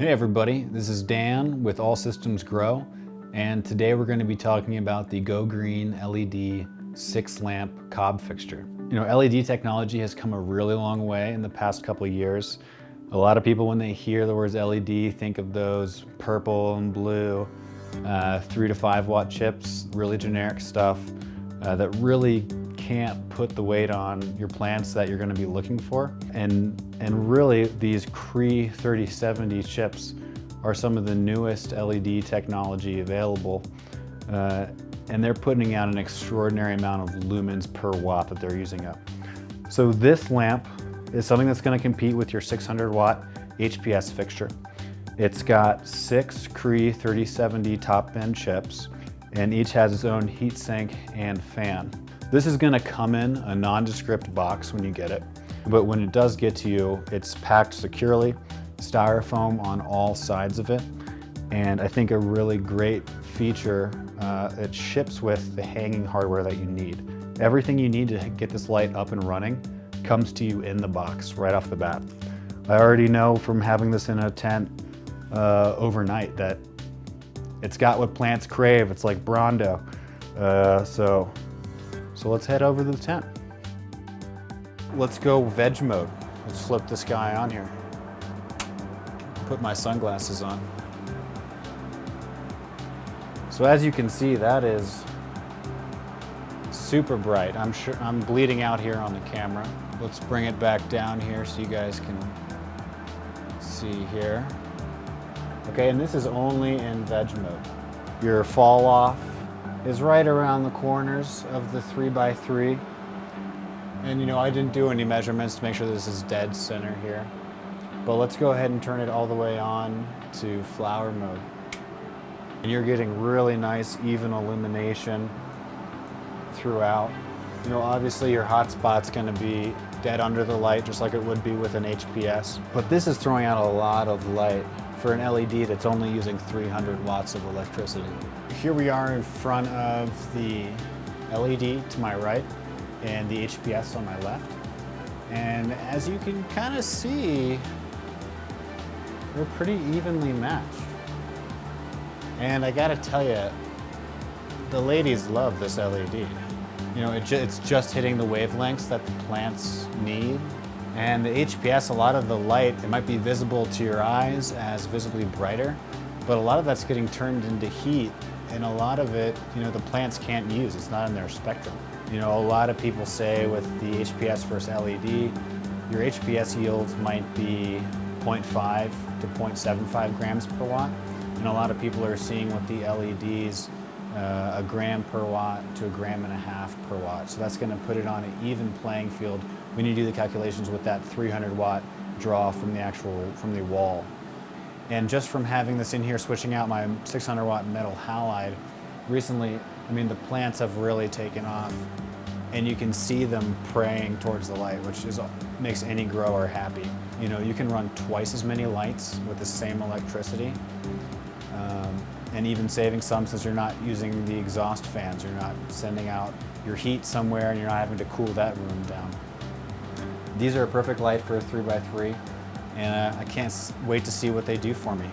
Hey everybody, this is Dan with All Systems Grow, and today we're going to be talking about the Go Green LED 6-lamp cob fixture. You know, LED technology has come a really long way in the past couple of years. A lot of people, when they hear the words LED, think of those purple and blue 3 to 5 watt chips, really generic stuff that really can't put the weight on your plants that you're going to be looking for. And really, these Cree 3070 chips are some of the newest LED technology available, and they're putting out an extraordinary amount of lumens per watt that they're using up. So this lamp is something that's going to compete with your 600 watt HPS fixture. It's got 6 Cree 3070 top end chips, and each has its own heat sink and fan. This is going to come in a nondescript box when you get it, but when it does get to you, it's packed securely, styrofoam on all sides of it, and I think a really great feature, it ships with the hanging hardware that you need. Everything you need to get this light up and running comes to you in the box right off the bat. I already know from having this in a tent overnight that it's got what plants crave. It's like Brondo. So let's head over to the tent. Let's go veg mode. Let's flip this guy on here. Put my sunglasses on. So as you can see, that is super bright. I'm sure I'm bleeding out here on the camera. Let's bring it back down here so you guys can see here. Okay, and this is only in veg mode. Your fall off is right around the corners of the 3x3. And you know, I didn't do any measurements to make sure this is dead center here. But let's go ahead and turn it all the way on to flower mode. And you're getting really nice, even illumination throughout. You know, obviously your hot spot's gonna be dead under the light, just like it would be with an HPS. But this is throwing out a lot of light for an LED that's only using 300 watts of electricity. Here we are in front of the LED to my right and the HPS on my left. And as you can kind of see, they're pretty evenly matched. And I gotta tell you, the ladies love this LED. You know, it's just hitting the wavelengths that the plants need. And the HPS, a lot of the light, it might be visible to your eyes as visibly brighter, but a lot of that's getting turned into heat, and a lot of it, you know, the plants can't use. It's not in their spectrum. You know, a lot of people say with the HPS versus LED, your HPS yields might be 0.5 to 0.75 grams per watt, and a lot of people are seeing with the LEDs a gram per watt to 1.5 grams per watt. So that's going to put it on an even playing field when you do the calculations with that 300 watt draw from the wall. And just from having this in here, switching out my 600 watt metal halide, recently, I mean, the plants have really taken off, and you can see them praying towards the light, which makes any grower happy. You know, you can run twice as many lights with the same electricity, and even saving some since you're not using the exhaust fans. You're not sending out your heat somewhere and you're not having to cool that room down. These are a perfect light for a 3x3, and I can't wait to see what they do for me.